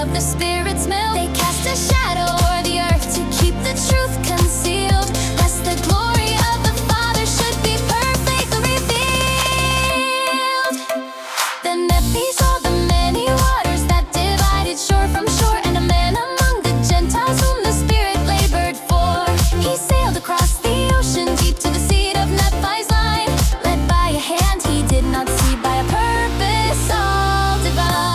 of the Spirit's milk. They cast a shadow o'er the earth to keep the truth concealed, lest the glory of the Father should be perfectly revealed. Then Nephi saw the many waters that divided shore from shore, and a man among the Gentiles whom the Spirit labored for. He sailed across the ocean deep to the seat of Nephi's line, led by a hand he did not see, by a purpose all divine.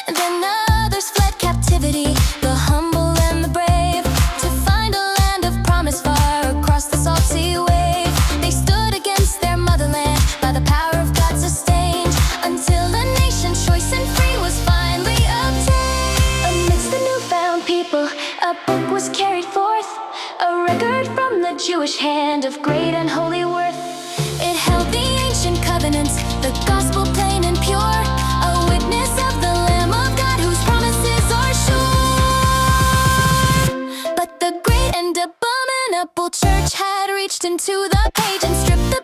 Then others fled captivity, the humble and the brave, to find a land of promise far across the salty wave. They stood against their motherland, by the power of God sustained, until a nation choice and free was finally obtained. Amidst the newfound people, a book was carried forth, a record from the Jewish hand of great and holy worth. It held the ancient covenants, the gospel plain and pure, a witness of the Lamb of God whose promises are sure. But the great and abominable church had reached into the page and stripped the